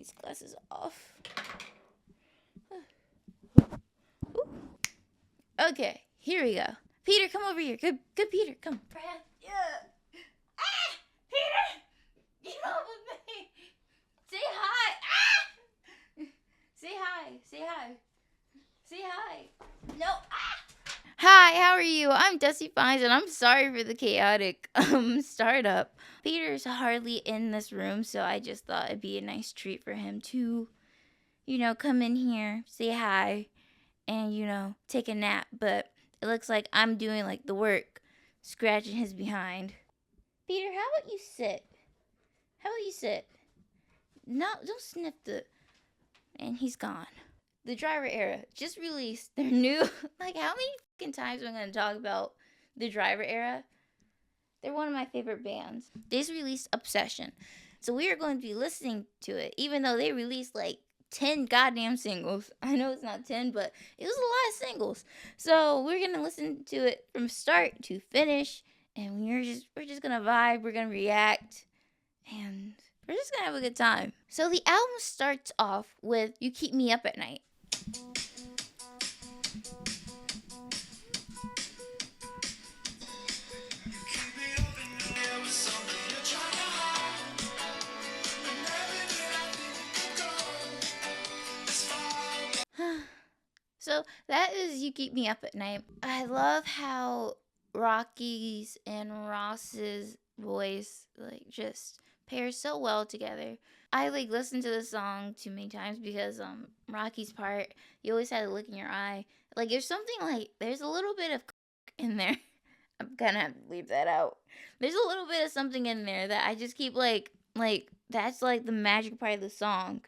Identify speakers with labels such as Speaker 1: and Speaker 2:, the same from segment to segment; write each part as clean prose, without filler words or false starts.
Speaker 1: these glasses off. Okay, here we go. Peter, come over here. Good, Peter, come. Brad, yeah. Ah, Peter, get off of me. Say hi. Ah, say hi. Say hi. Say hi. No. Ah. Hi, how are you? I'm Dezzy Fines, and I'm sorry for the chaotic startup. Peter's hardly in this room, so I just thought it'd be a nice treat for him to, come in here, say hi, and take a nap. But it looks like I'm doing like the work, scratching his behind. Peter, how about you sit? How about you sit? No, don't sniff the. And he's gone. The Driver Era just released their new. Like, how many fucking times am I going to talk about the Driver Era? They're one of my favorite bands. They just released Obsession. So we are going to be listening to it, even though they released like 10 goddamn singles. I know it's not 10, but it was a lot of singles. So we're going to listen to it from start to finish. And we're just going to vibe. We're going to react. And we're just going to have a good time. So the album starts off with You Keep Me Up at Night. So that is You Keep Me Up at Night. I love how Rocky's and Ross's voice like just pairs so well together. I like listened to the song too many times because Rocky's part, you always had a look in your eye. Like there's something like there's a little bit of in there. I'm gonna have to leave that out. There's a little bit of something in there that I just keep like that's like the magic part of the song.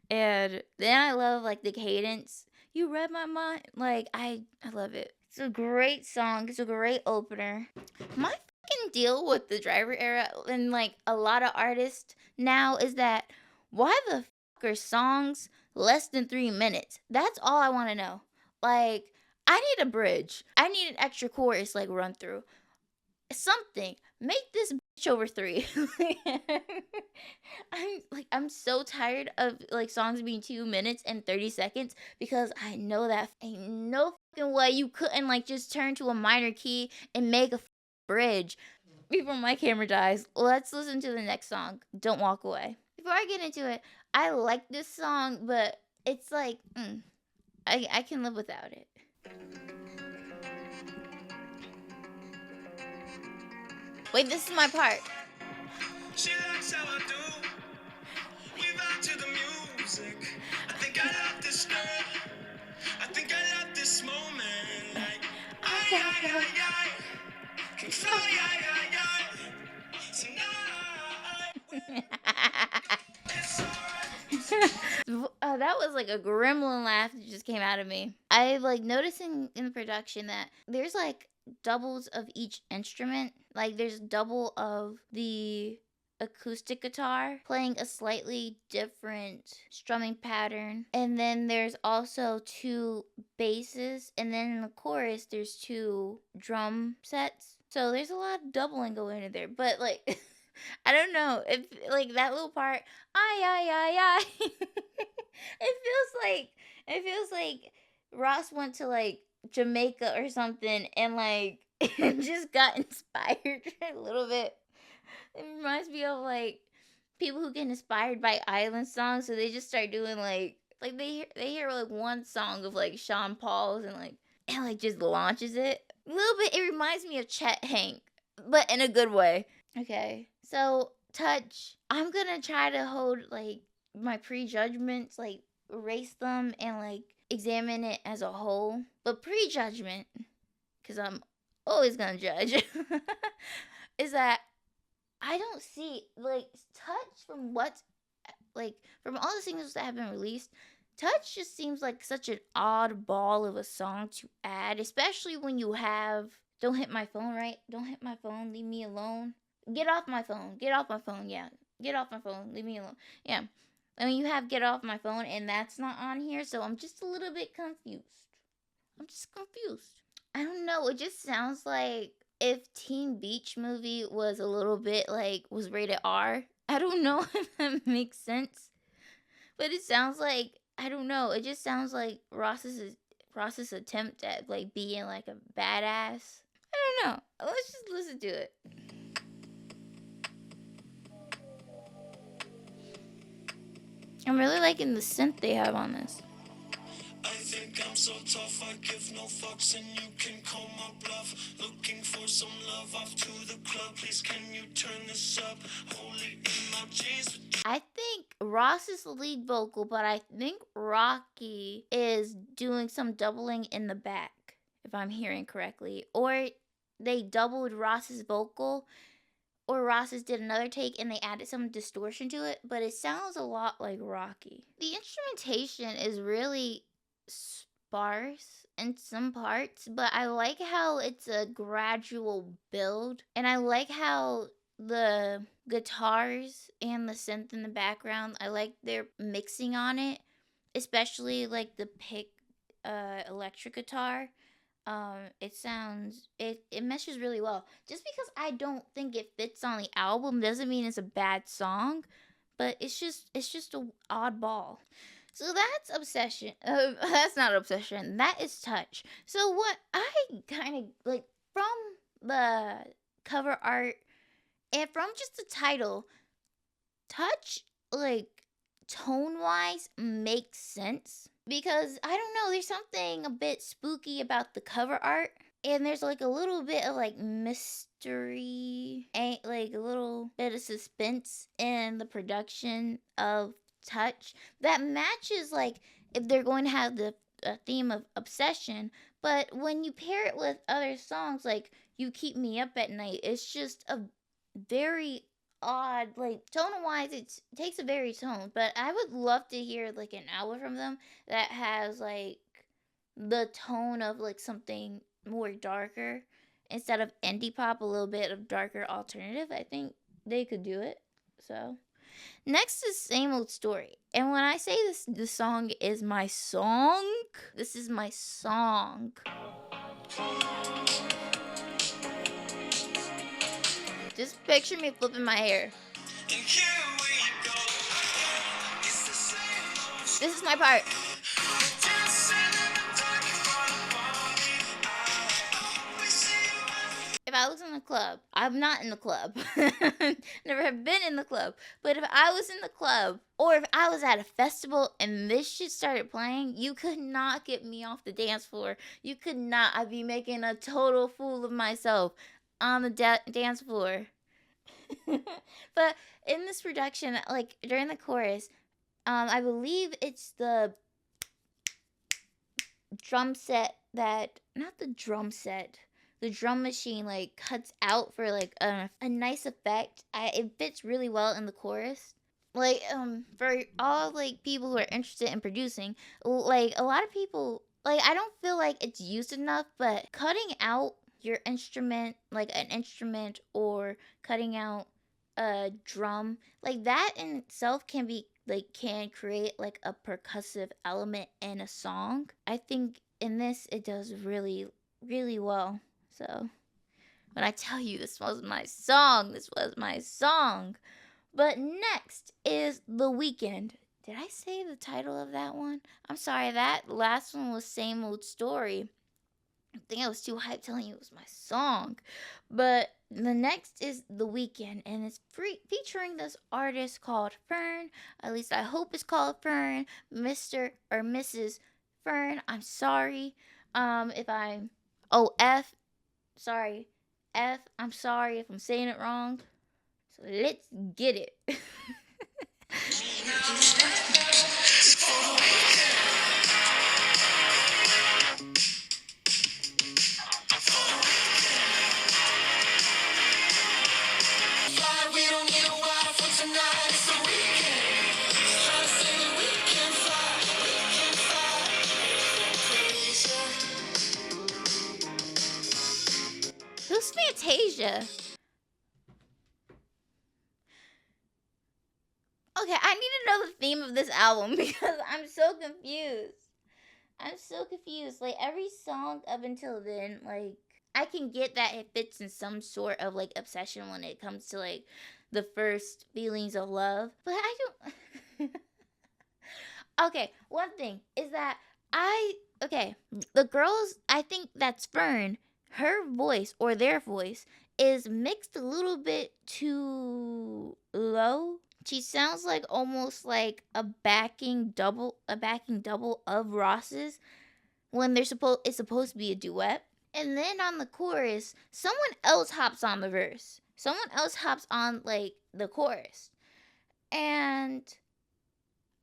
Speaker 1: And then I love like the cadence. You read my mind. Like I love it. It's a great song. It's a great opener. My fucking deal with the Driver Era and like a lot of artists now is that why the fuck are songs less than 3 minutes? That's all I want to know. Like I need a bridge. I need an extra chorus like run through. Something. Make this bitch over 3. I'm so tired of like songs being 2 minutes and 30 seconds because I know that ain't no fucking way you couldn't like just turn to a minor key and make a bridge. Before my camera dies, let's listen to the next song, Don't Walk Away. Before I get into it, I like this song, but it's like I can live without it. Wait, this is my part. She likes how I do. We vibe to the music. I think I love this girl. I think I love this moment. Like, I can fly, that was like a gremlin laugh that just came out of me. I like noticing in the production that there's like doubles of each instrument. Like there's double of the acoustic guitar playing a slightly different strumming pattern, and then there's also 2 basses, and then in the chorus there's 2 drum sets. So there's a lot of doubling going in there, but like I don't know if like that little part I it feels like Ross went to like Jamaica or something and like just got inspired a little bit. It reminds me of like people who get inspired by island songs, so they just start doing like they hear like one song of like Sean Paul's and like just launches it a little bit. It reminds me of Chet Hank, but in a good way. Okay, so Touch. I'm gonna try to hold like my prejudgments, like erase them and like examine it as a whole. But prejudgment, because I'm always gonna judge, is that I don't see like Touch from what like from all the singles that have been released. Touch just seems like such an odd ball of a song to add, especially when you have Don't Hit My Phone, right? Don't hit my phone, leave me alone. Get off my phone. Get off my phone, yeah. Get off my phone, leave me alone. Yeah. I mean, you have Get Off My Phone, and that's not on here, so I'm just a little bit confused. I'm just confused. I don't know. It just sounds like if Teen Beach Movie was a little bit like was rated R. I don't know if that makes sense. But it sounds like, I don't know. It just sounds like Ross's attempt at like being like a badass. I don't know. Let's just listen to it. I'm really liking the synth they have on this.
Speaker 2: I think I'm so tough, I give no fucks and you can call my bluff. Looking for some love off to the club, please can you turn this up? Holy in my jeans.
Speaker 1: I think Ross is the lead vocal, but I think Rocky is doing some doubling in the back, if I'm hearing correctly. Or they doubled Ross's vocal, or Ross's did another take and they added some distortion to it, but it sounds a lot like Rocky. The instrumentation is really sparse in some parts, but I like how it's a gradual build, and I like how the guitars and the synth in the background, I like their mixing on it, especially like the pick electric guitar. It meshes really well. Just because I don't think it fits on the album doesn't mean it's a bad song, but it's just a oddball. So that's obsession. That's not obsession. That is touch. So what I kind of like from the cover art and from just the title, touch, like, tone wise makes sense because I don't know, there's something a bit spooky about the cover art, and there's like a little bit of like mystery and like a little bit of suspense in the production of touch that matches like if they're going to have the theme of obsession, but when you pair it with other songs like You Keep Me Up at Night, it's just a very odd, like, tone wise it takes a very tone, but I would love to hear like an album from them that has like the tone of like something more darker instead of indie pop, a little bit of darker alternative. I think they could do it. So next is Same Old Story, and when I say this song is my song, this is my song. Just picture me flipping my hair. This is my part. If I was in the club, I'm not in the club. Never have been in the club. But if I was in the club, or if I was at a festival and this shit started playing, you could not get me off the dance floor. You could not. I'd be making a total fool of myself on the dance floor. But in this production, like during the chorus, I believe it's the drum set that, not the drum set, the drum machine like cuts out for like a nice effect. It fits really well in the chorus. Like for all like people who are interested in producing, like a lot of people, like I don't feel like it's used enough, but cutting out your instrument, like an instrument, or cutting out a drum, like that in itself can be like can create like a percussive element in a song. I think in this it does really really well. So when I tell you this was my song, this was my song. But next is The Weekend. Did I say the title of that one? I'm sorry, that last one was Same Old Story. I think I was too hyped telling you it was my song. But the next is The Weekend, and it's featuring this artist called Fern. At least I hope it's called Fern. Mr. or Mrs. Fern. I'm sorry. If I'm F. Sorry. F. I'm sorry if I'm saying it wrong. So let's get it. Who's Fantasia? Okay, I need to know the theme of this album because I'm so confused. I'm so confused. Like every song up until then, like I can get that it fits in some sort of like obsession when it comes to like the first feelings of love, but I don't. Okay, one thing is that okay, the girls, I think that's Fern, her voice or their voice is mixed a little bit too low. She sounds like almost like a backing double of Ross's when it's supposed to be a duet. And then on the chorus, someone else hops on the verse. Someone else hops on like the chorus. And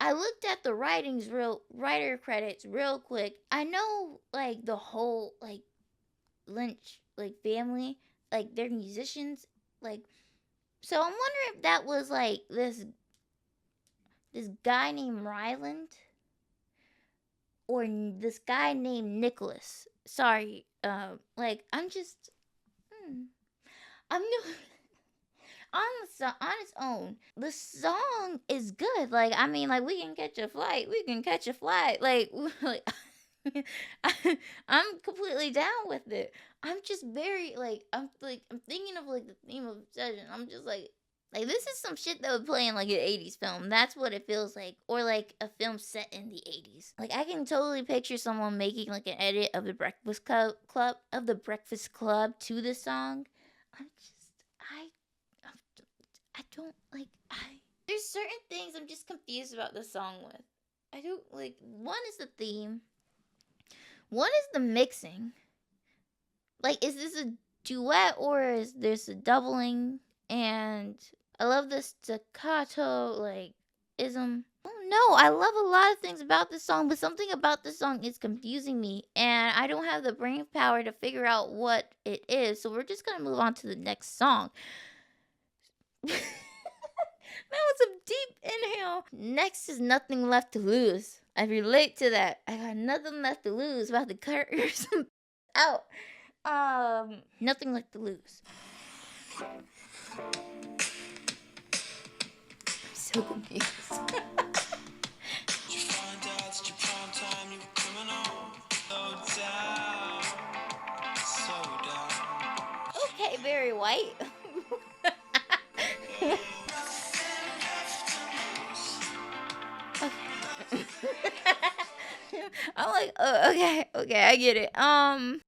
Speaker 1: I looked at the writer credits real quick. I know like the whole like Lynch like family, like they're musicians, like so I'm wondering if that was like this guy named Ryland or this guy named Nicholas. Sorry, like I'm just I'm new on its own. The song is good. Like I mean, like we can catch a flight. We can catch a flight. Like, I'm completely down with it. I'm just very I'm thinking of like the theme of obsession. I'm just like this is some shit that would play in like an 80s film. That's what it feels like, or like a film set in the 80s. Like I can totally picture someone making like an edit of the Breakfast Club to this song. I'm just I don't like I there's certain things I'm just confused about the song with. I don't like one is the theme. One is the mixing. Like is this a duet or is this a doubling? And I love the staccato like ism. Oh no, I love a lot of things about this song, but something about this song is confusing me and I don't have the brain power to figure out what it is. So we're just gonna move on to the next song. That was a deep inhale. Next is Nothing Left to Lose. I relate to that. I got nothing left to lose. About to cut some out. Nothing left to lose. I'm so confused.
Speaker 2: You find out that your prime time, you were criminal. So down, so down.
Speaker 1: Okay, Barry White. I'm like, oh, okay, I get it. I'm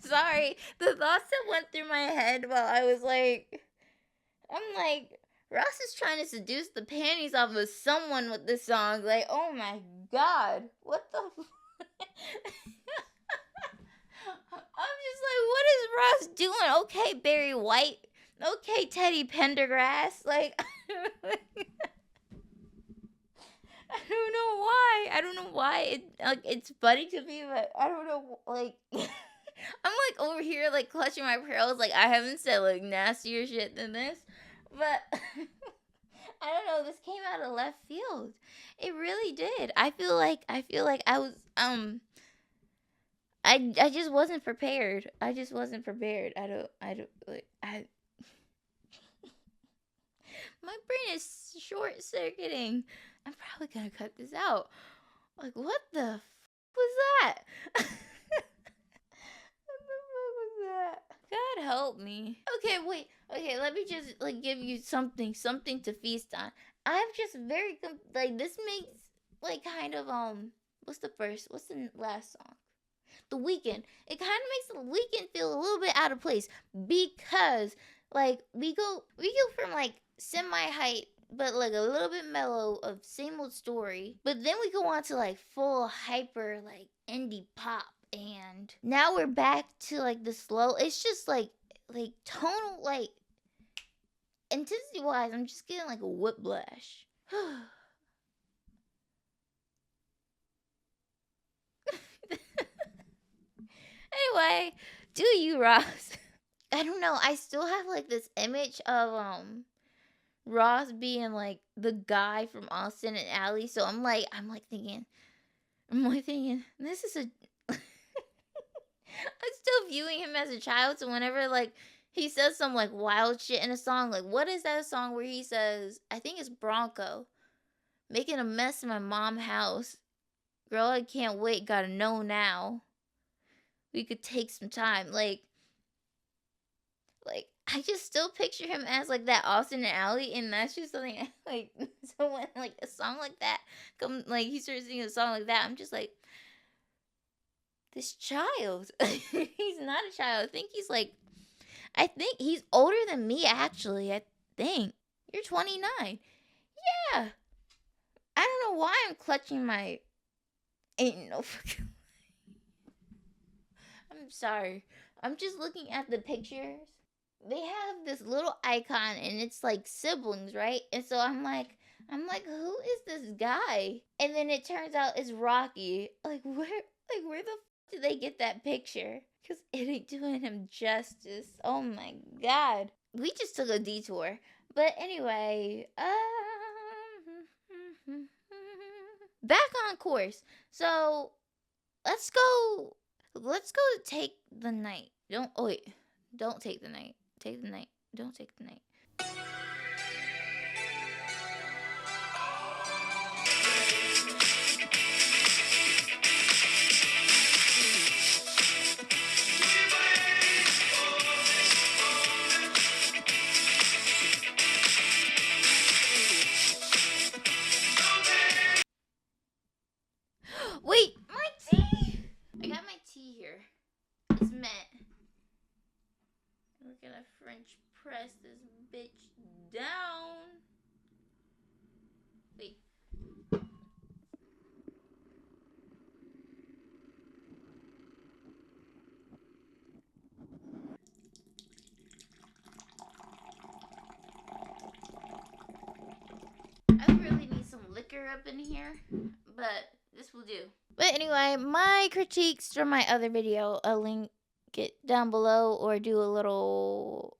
Speaker 1: sorry. The thoughts that went through my head while I was like, I'm like, Ross is trying to seduce the panties off of someone with this song. Like, oh my god, what the? I'm just like, what is Ross doing? Okay, Barry White. Okay, Teddy Pendergrass. Like, I don't know why. I don't know why it's funny to me, but I don't know. Like, I'm like over here like clutching my pearls. Like I haven't said like nastier shit than this, but I don't know. This came out of left field. It really did. I feel like I was I just wasn't prepared. I just wasn't prepared. I don't like I. My brain is short circuiting. I'm probably gonna cut this out. Like, what the was that? What the fuck was that? God help me. Okay, wait. Okay, let me just like give you something to feast on. I'm just very like this makes like kind of what's the last song? The Weekend. It kind of makes the Weekend feel a little bit out of place because like we go from like semi hype but like a little bit mellow of same old story, but then we go on to like full hyper like indie pop, and now we're back to like the slow. It's just like tonal like intensity wise, I'm just getting like a whiplash. Anyway, do you, Ross? I don't know. I still have like this image of Ross being like the guy from Austin and Ally. So I'm like thinking, this is a. I'm still viewing him as a child. So whenever like he says some like wild shit in a song, like what is that song where he says? I think it's Bronco, making a mess in my mom's house. Girl, I can't wait. Gotta know now. We could take some time. Like I just still picture him as like that Austin and Ally, and that's just something like. So when like a song like that come, like he starts singing a song like that, I'm just like, this child. He's not a child. I think he's older than me. Actually, I think you're 29. Yeah. I don't know why I'm clutching my. Ain't no fucking. I'm sorry. I'm just looking at the pictures. They have this little icon and it's like siblings, right? And so I'm like, who is this guy? And then it turns out it's Rocky. Where the did they get that picture? Cause it ain't doing him justice. Oh my god. We just took a detour. But anyway, back on course. So let's go. Let's go to take the night. Don't oh wait. Don't take the night. Take the night. Don't take the night. Wait, my tea. I got my tea here. It's mint. We're gonna French press this bitch down. Wait. I really need some liquor up in here, but this will do. But anyway, my critiques from my other video, I'll link it down below or do a little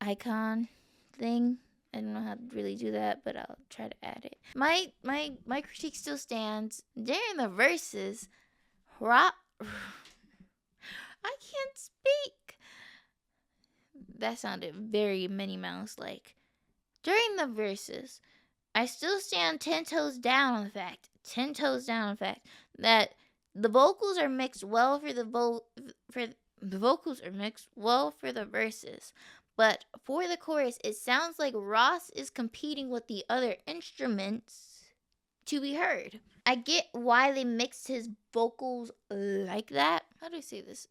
Speaker 1: icon thing. I don't know how to really do that, but I'll try to add it. My critique still stands. During the verses, I can't speak. That sounded very Minnie Mouse like. During the verses, I still stand 10 toes down on the fact, that the vocals are mixed well for the vocals are mixed well for the verses. But for the chorus, it sounds like Ross is competing with the other instruments to be heard. I get why they mixed his vocals like that. How do I say this?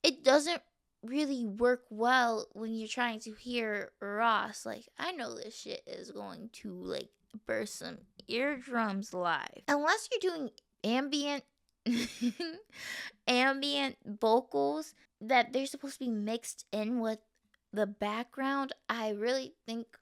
Speaker 1: It doesn't really work well when you're trying to hear Ross. Like, I know this shit is going to like burst some eardrums live. Unless you're doing ambient vocals that they're supposed to be mixed in with the background, I really think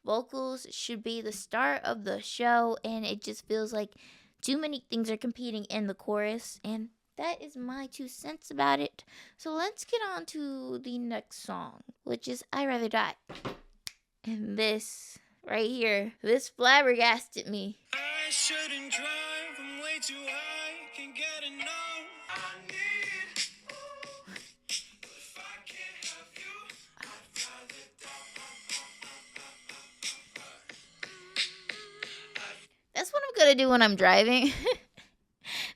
Speaker 1: vocals should be the start of the show, and it just feels like too many things are competing in the chorus, and that is my 2 cents about it. So let's get on to the next song, which is I'd Rather Die. And this right here, this flabbergasted me.
Speaker 2: I shouldn't drive, I'm way too high, can't get enough. I need, if I can't have you, I'd rather
Speaker 1: That's what I'm gonna do when I'm driving.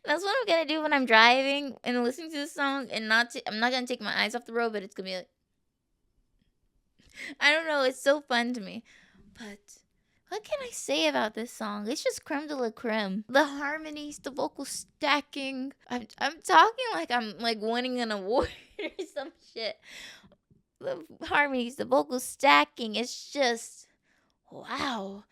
Speaker 1: That's what I'm gonna do when I'm driving and listening to this song, and I'm not gonna take my eyes off the road, but it's gonna be like, I don't know, it's so fun to me. But what can I say about this song? It's just creme de la creme. The harmonies, the vocal stacking. I'm talking like I'm like winning an award or some shit. The harmonies, the vocal stacking, it's just wow.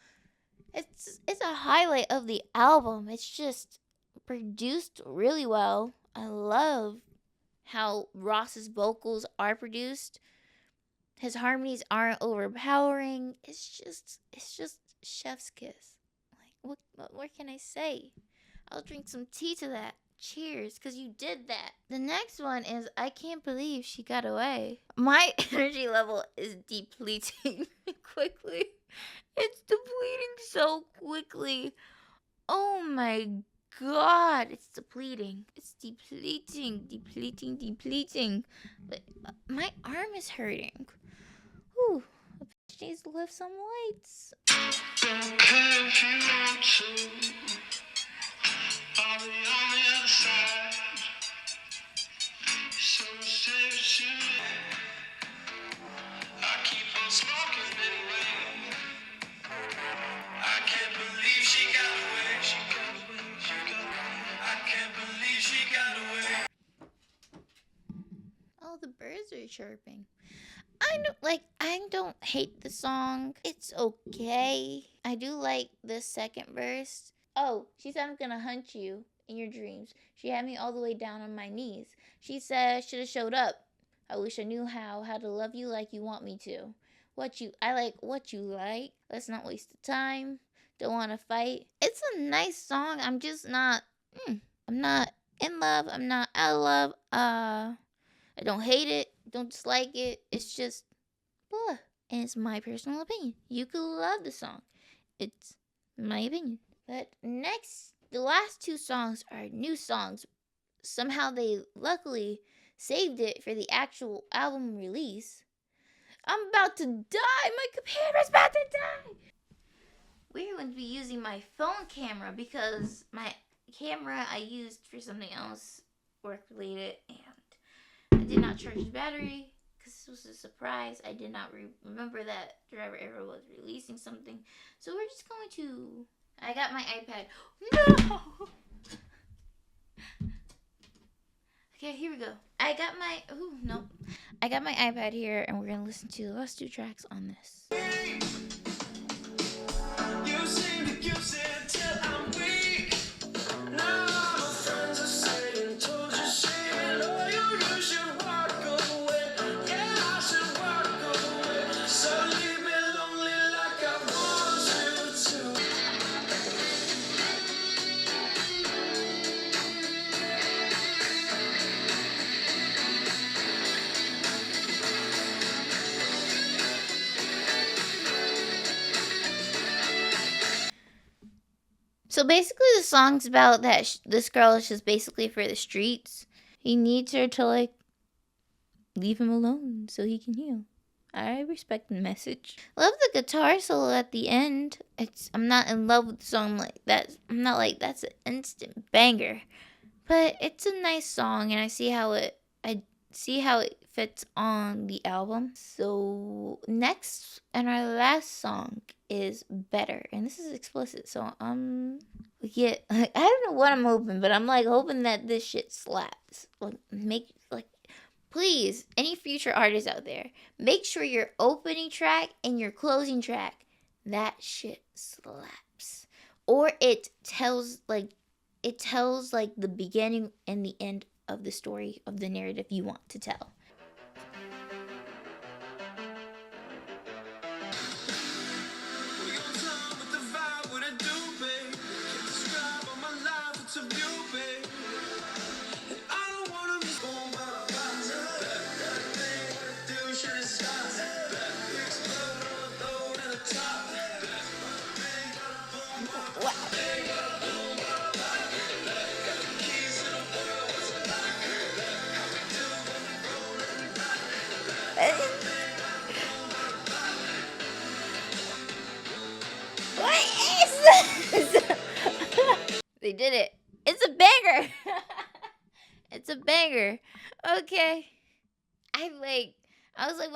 Speaker 1: It's a highlight of the album. It's just produced really well. I love how Ross's vocals are produced. His harmonies aren't overpowering. It's just chef's kiss. Like what can I say? I'll drink some tea to that. Cheers, because you did that. The next one is I Can't Believe She Got Away. My energy level is depleting quickly. It's depleting so quickly. Oh my god, it's depleting. It's depleting. But my arm is hurting. Whew, a bitch needs to lift some weights.
Speaker 2: if you want to, I'll be on the other side. So stay tuned.
Speaker 1: chirping. I don't hate the song. It's okay. I do like the second verse. Oh, she said I'm gonna hunt you in your dreams. She had me all the way down on my knees. She said I should have showed up. I wish I knew how to love you like you want me to. I like what you like. Let's not waste the time. Don't wanna fight. It's a nice song. I'm just not I'm not in love. I'm not out of love. I don't hate it. Don't dislike it. It's just blah. And it's my personal opinion. You could love the song. It's my opinion. But next, the last two songs are new songs. Somehow they luckily saved it for the actual album release. I'm about to die. My computer's about to die. We're going to be using my phone camera because my camera I used for something else work related, and I did not charge the battery because this was a surprise. I did not remember that Driver Era was releasing something, so we're just going to. I got my iPad. No. Okay, here we go. I got my. Ooh, nope. I got my iPad here, and we're gonna listen to the last two tracks on this.
Speaker 2: You seem to use it till I'm weak. Now my friends are saying, told you shit. Oh, you should walk away. Yeah, I should walk away. So leave me lonely like I want you to.
Speaker 1: So basically, the song's about that this girl is just basically for the streets. He needs her to like leave him alone so he can heal. I respect the message. Love the guitar solo at the end. I'm not in love with the song like that. I'm not like that's an instant banger, but it's a nice song, and I see how it fits on the album. So next and our last song is Better, and this is explicit. So yeah, I don't know what I'm hoping, but I'm like hoping that this shit slaps. Please, any future artists out there, make sure your opening track and your closing track, that shit slaps. Or it tells the beginning and the end of the story of the narrative you want to tell. What is this? They did it. It's a banger. It's a banger. Okay. I was like,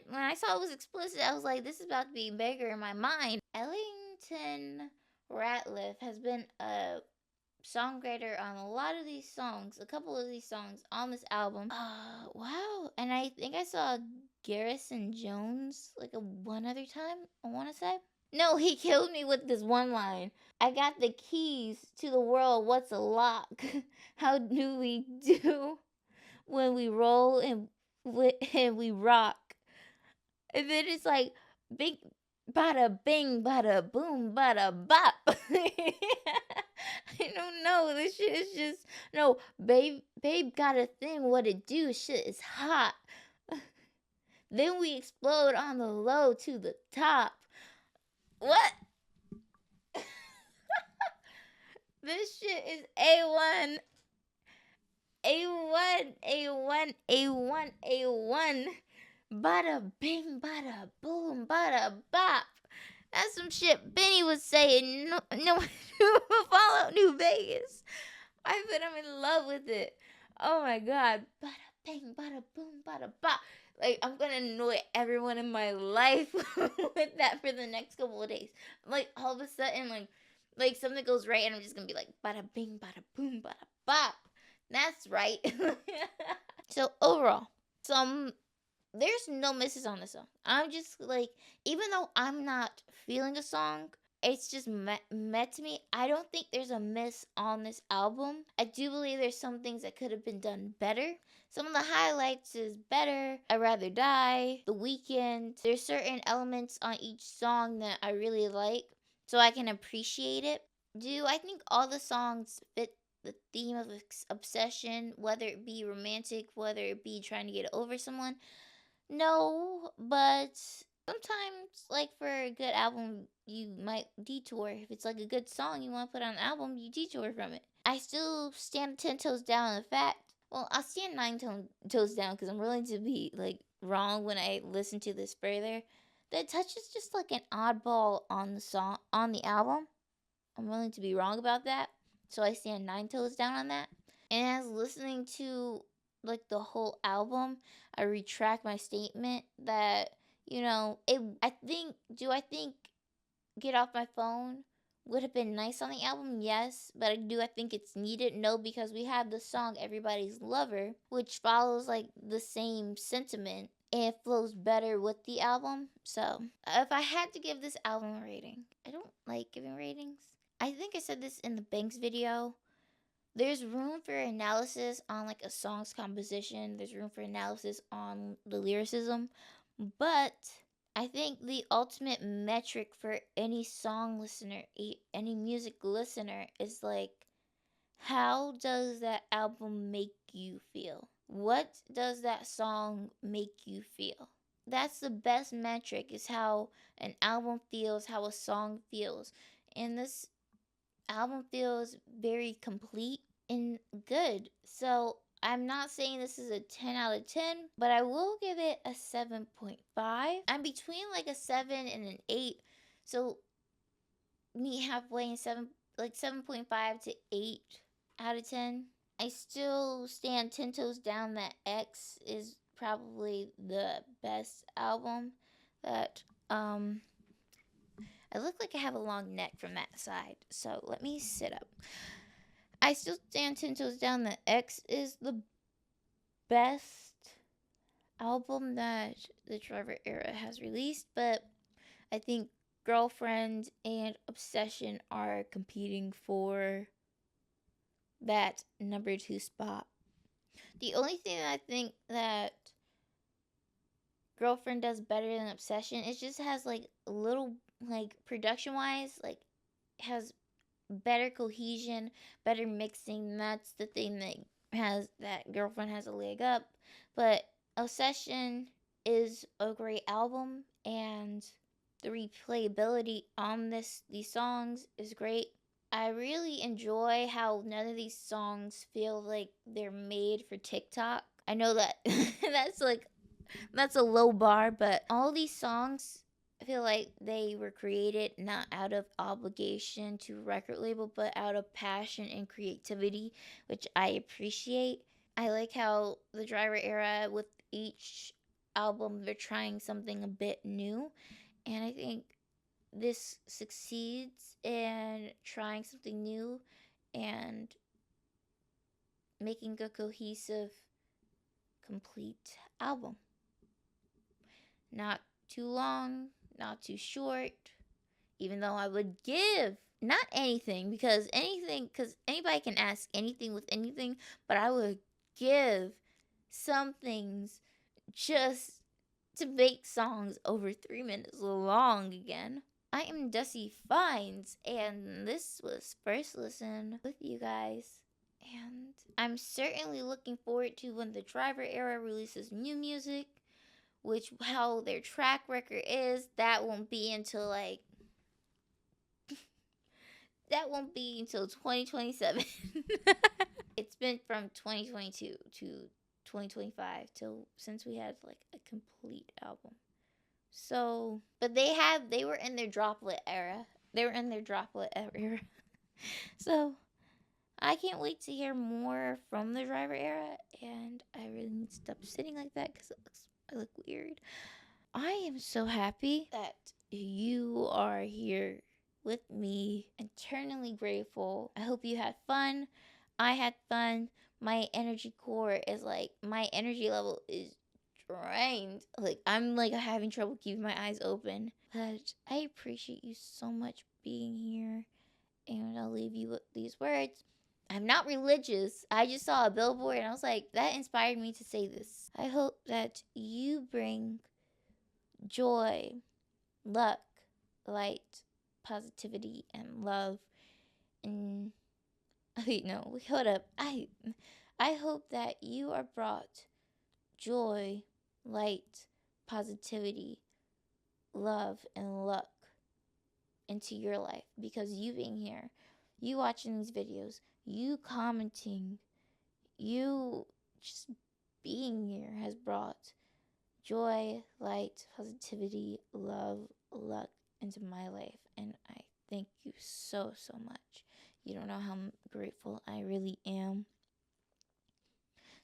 Speaker 1: when I saw it was explicit, I was like, this is about to be bigger in my mind. Ellington Ratliff has been a songwriter on a lot of these songs, a couple of these songs on this album. Wow. And I think I saw Garrison Jones like one other time, I want to say. No, he killed me with this one line. I got the keys to the world. What's a lock? How do we do when we roll and we rock? And then it's like big bada bing, bada boom, bada bop. I don't know. This shit is just no. Babe got a thing. What it do? Shit is hot. Then we explode on the low to the top. What? This shit is A1. A1, A1, A1, A1. Bada bing, bada boom, bada bop. That's some shit Benny was saying. No, Fallout New Vegas. I bet I'm in love with it. Oh my god. Bada bing, bada boom, bada bop. Like, I'm gonna annoy everyone in my life with that for the next couple of days. Like, all of a sudden, like something goes right, and I'm just gonna be like, bada bing, bada boom, bada bop. That's right. So overall, some There's no misses on the song. I'm just like, even though I'm not feeling a song, it's just met to me. I don't think there's a miss on this album. I do believe there's some things that could have been done better. Some of the highlights is Better, I'd Rather Die, The Weekend. There's certain elements on each song that I really like, so I can appreciate it. Do I think all the songs fit the theme of obsession, whether it be romantic, whether it be trying to get over someone? No, but sometimes, like for a good album, you might detour. If it's like a good song you want to put on an album, you detour from it. I still stand 10 toes down on the fact. Well, I'll stand toes down because I'm willing to be like wrong when I listen to this further. That Touch is just like an oddball on the song on the album. I'm willing to be wrong about that. So I stand 9 toes down on that. And as listening to like the whole album, I retract my statement that, I think Get Off My Phone would have been nice on the album, yes, but I think it's needed? No, because we have the song Everybody's Lover, which follows like the same sentiment and it flows better with the album. So, if I had to give this album a rating, I don't like giving ratings. I think I said this in the Banks video. There's room for analysis on like a song's composition. There's room for analysis on the lyricism, but I think the ultimate metric for any song listener, any music listener, is like, how does that album make you feel? What does that song make you feel? That's the best metric, is how an album feels, how a song feels. And this album feels very complete and good. So I'm not saying this is a 10 out of 10, but I will give it a 7.5. I'm between like a 7 and an 8. So meet halfway in 7.5 to 8 out of 10. I still stand 10 toes down that X is probably the best album that I look like I have a long neck from that side, so let me sit up. I still stand 10 toes down that X is the best album that the Driver era has released, but I think Girlfriend and Obsession are competing for that number 2 spot. The only thing that I think that Girlfriend does better than Obsession, it just has like a little, like production wise, like has better cohesion, better mixing. That's the thing that Girlfriend has a leg up. But Obsession is a great album, and the replayability on these songs is great. I really enjoy how none of these songs feel like they're made for TikTok. I know that that's a low bar, but all these songs, I feel like they were created not out of obligation to record label, but out of passion and creativity, which I appreciate. I like how the Driver era, with each album, they're trying something a bit new, and I think this succeeds in trying something new and making a cohesive, complete album. Not too long, not too short, even though I would give not anything, because anybody can ask anything with anything, but I would give some things just to make songs over 3 minutes long again. I am Dezzy Fines, and this was First Listen with you guys. And I'm certainly looking forward to when the Driver era releases new music, which how their track record is. That won't be until 2027. It's been from 2022 to 2025 till since we had like a complete album. So, but they were in their droplet era. They were in their droplet era. So, I can't wait to hear more from the Driver era, and I really need to stop sitting like that because I look weird. I am so happy that you are here with me. Eternally grateful. I hope you had fun. I had fun. My energy level is drained. Like, I'm like having trouble keeping my eyes open. But I appreciate you so much being here. And I'll leave you with these words. I'm not religious. I just saw a billboard and I was like, that inspired me to say this. I hope that you bring joy, luck, light, positivity, and love. And wait, no, hold up. I hope that you are brought joy, light, positivity, love, and luck into your life, because you being here, you watching these videos, you commenting, you just being here has brought joy, light, positivity, love, luck into my life. And I thank you so, so much. You don't know how grateful I really am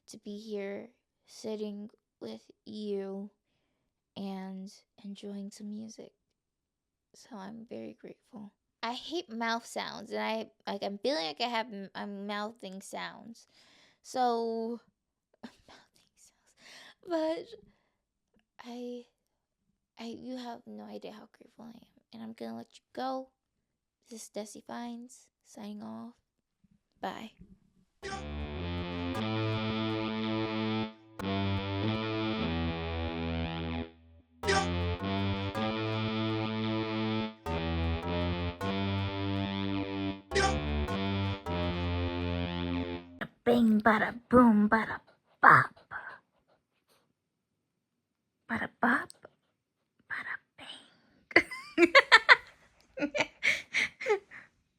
Speaker 1: to be here sitting with you and enjoying some music. So I'm very grateful. I hate mouth sounds, and I'm feeling like I'm mouthing sounds. So mouthing sounds. But I you have no idea how grateful I am. And I'm gonna let you go. This is Dezzy Fines signing off. Bye. Bing, bada, boom, bada, bop. Bada, bop, bada, bing.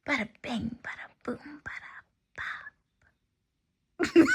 Speaker 1: Bada, bing, bada, boom, bada, bop.